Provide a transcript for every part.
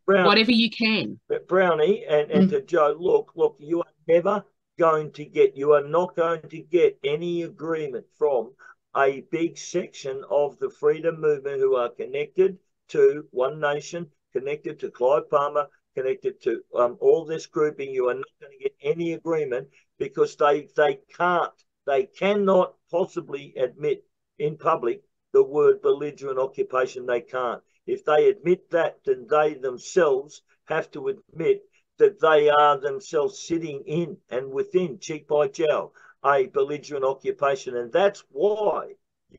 whatever you can. Brownie, and to Joe, look, you are never you are not going to get any agreement from a big section of the freedom movement who are connected to One Nation, connected to Clive Palmer, connected to all this grouping. You are not going to get any agreement because they cannot possibly admit in public the word belligerent occupation. They can't. If they admit that, then they themselves have to admit that they are themselves sitting in and within, cheek by jowl, a belligerent occupation. And that's why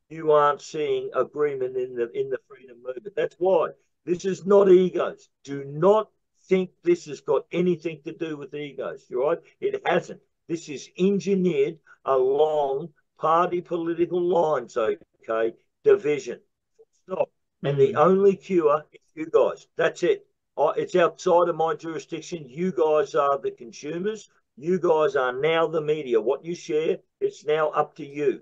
you aren't seeing agreement in the freedom movement. That's why. This is not egos. Do not think this has got anything to do with egos, right? It hasn't. This is engineered along party political lines, okay? Division. Stop. And the only cure is you guys. That's it. It's outside of my jurisdiction. You guys are the consumers. You guys are now the media. What you share, it's now up to you.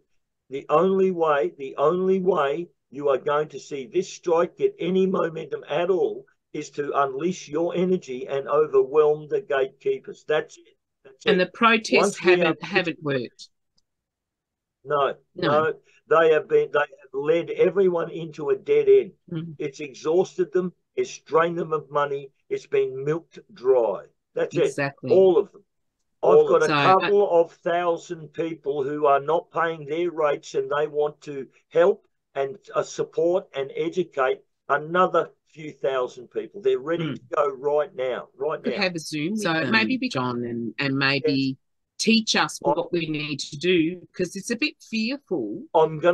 The only way you are going to see this strike get any momentum at all is to unleash your energy and overwhelm the gatekeepers. That's it. That's And it. the protests Once we are haven't worked. no, No. no, they have led everyone into a dead end. It's exhausted them. It's drained them of money. It's been milked dry. That's it. Exactly. All of them. I've got a So, couple of thousand people who are not paying their rates and they want to help and support and educate another few thousand people. They're ready to go right now. Right could now. have a Zoom with them, maybe John, and maybe teach us what we need to do, because it's a bit fearful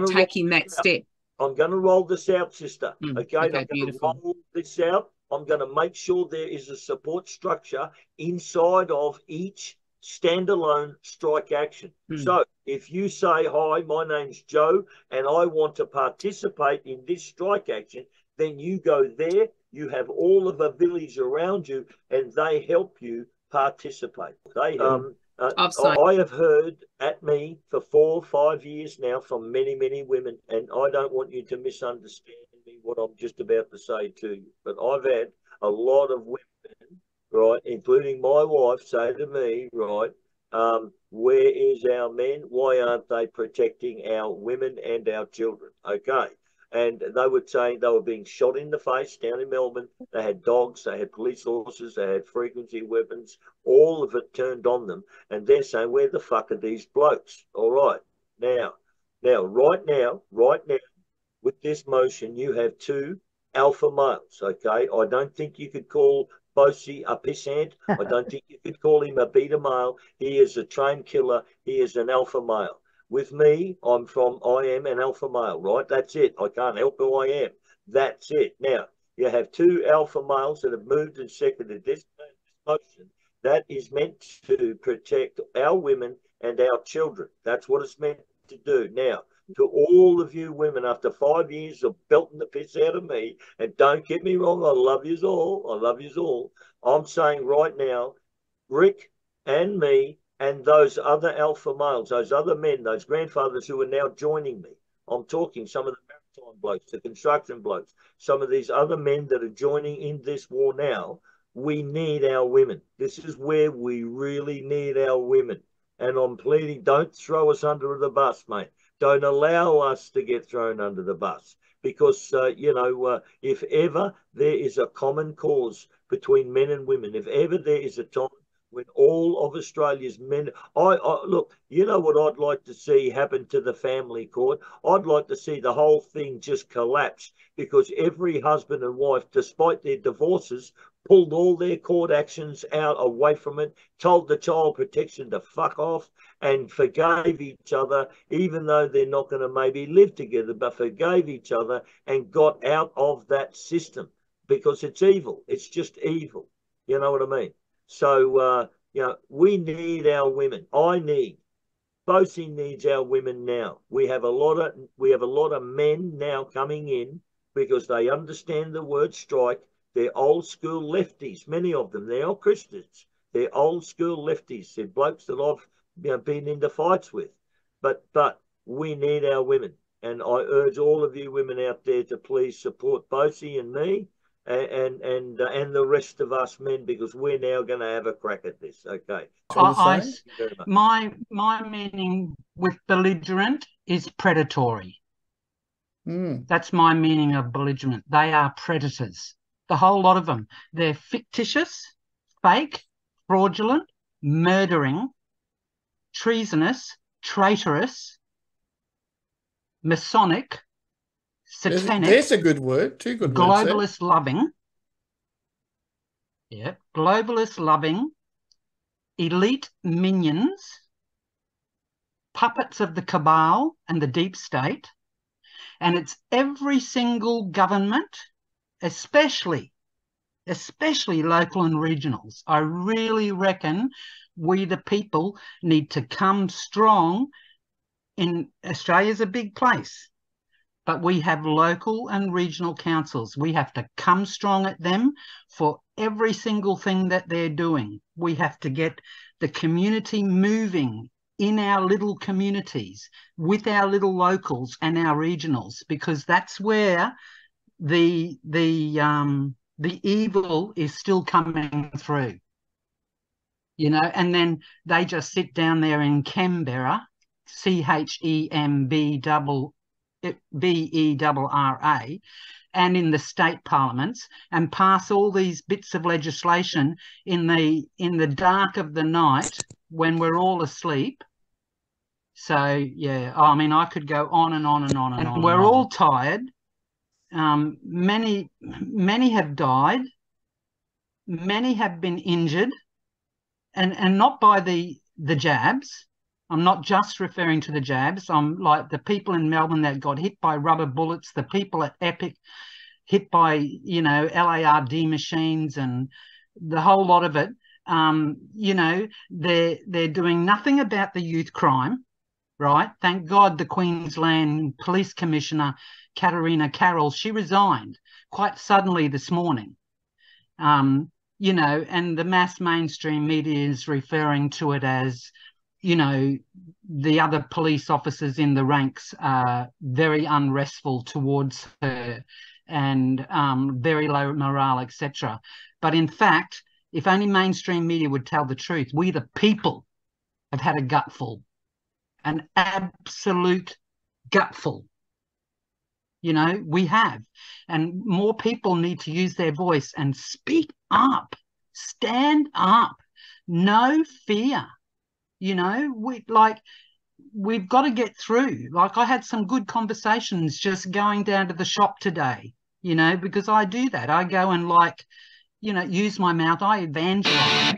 taking that step. I'm going to roll this out, sister. Okay, I'm going beautiful. to roll this out. I'm going to make sure there is a support structure inside of each standalone strike action. So if you say, hi, my name's Joe, and I want to participate in this strike action, then you go there, you have all of the village around you, and they help you participate. I have heard at me for 4 or 5 years now from many, many women, and I don't want you to misunderstand me what I'm just about to say to you, but I've had a lot of women, right, including my wife, say to me, right, where is our men? Why aren't they protecting our women and our children? Okay. And they were saying they were being shot in the face down in Melbourne. They had dogs, they had police horses, they had frequency weapons, all of it turned on them. And they're saying, where the fuck are these blokes? All right. Right now, with this motion, you have 2 alpha males, okay? I don't think you could call Bosie a pissant. I don't think you could call him a beta male. He is a trained killer. He is an alpha male. With me, I am an alpha male, right? That's it. I can't help who I am. That's it. Now, you have 2 alpha males that have moved and seconded this motion. That is meant to protect our women and our children. That's what it's meant to do. Now, to all of you women, after 5 years of belting the piss out of me, and don't get me wrong, I love yous all. I love yous all. I'm saying right now, Rick and me and those other alpha males, those other men, those grandfathers who are now joining me. I'm talking some of the maritime blokes, the construction blokes, some of these other men that are joining in this war now. We need our women. This is where we really need our women. And I'm pleading, don't throw us under the bus, mate. Don't allow us to get thrown under the bus. Because, if ever there is a common cause between men and women, if ever there is a time when all of Australia's men, look, you know what I'd like to see happen to the family court? I'd like to see the whole thing just collapse, because every husband and wife, despite their divorces, pulled all their court actions out away from it, told the child protection to fuck off, and forgave each other, even though they're not going to maybe live together, but forgave each other and got out of that system, because it's evil. It's just evil. You know what I mean? So, we need our women. Bosie needs our women now. We have a lot of men now coming in because they understand the word strike. They're old school lefties, many of them. They're not Christians. They're old school lefties. They're blokes that I've been into fights with. But we need our women. And I urge all of you women out there to please support Bosie and me and the rest of us men, because we're now going to have a crack at this. Okay. My meaning with belligerent is predatory. That's my meaning of belligerent. They are predators. The whole lot of them. They're fictitious, fake, fraudulent, murdering, treasonous, traitorous, Masonic, satanic. There's a good word. Two good words. Globalist loving. Yeah. Globalist loving, elite minions, puppets of the cabal and the deep state. And it's every single government, especially local and regionals. I really reckon we, the people, need to come strong. In Australia's a big place, but we have local and regional councils. We have to come strong at them for every single thing that they're doing. We have to get the community moving in our little communities with our little locals and our regionals, because that's where the evil is still coming through, you know. And then they just sit down there in Canberra, CHEMBERRA, and in the state parliaments, and pass all these bits of legislation in the dark of the night when we're all asleep. So yeah, I mean, I could go on and on and on and on. We're all tired. Many have died. Many have been injured, and not by the jabs. I'm not just referring to the jabs. I'm like the people in Melbourne that got hit by rubber bullets, the people at Epic hit by, you know, LARD machines and the whole lot of it. You know, they're doing nothing about the youth crime, right? Thank God the Queensland Police Commissioner, Katarina Carroll, she resigned quite suddenly this morning. You know, and the mass mainstream media is referring to it as, you know, the other police officers in the ranks are very unrestful towards her and very low morale, etc. But in fact, if only mainstream media would tell the truth, we the people have had a gutful, an absolute gutful. You know, we have. And more people need to use their voice and speak up, stand up, no fear. You know, we've got to get through. Like, I had some good conversations just going down to the shop today, you know, because I do that. I go and, like, you know, use my mouth. I evangelize.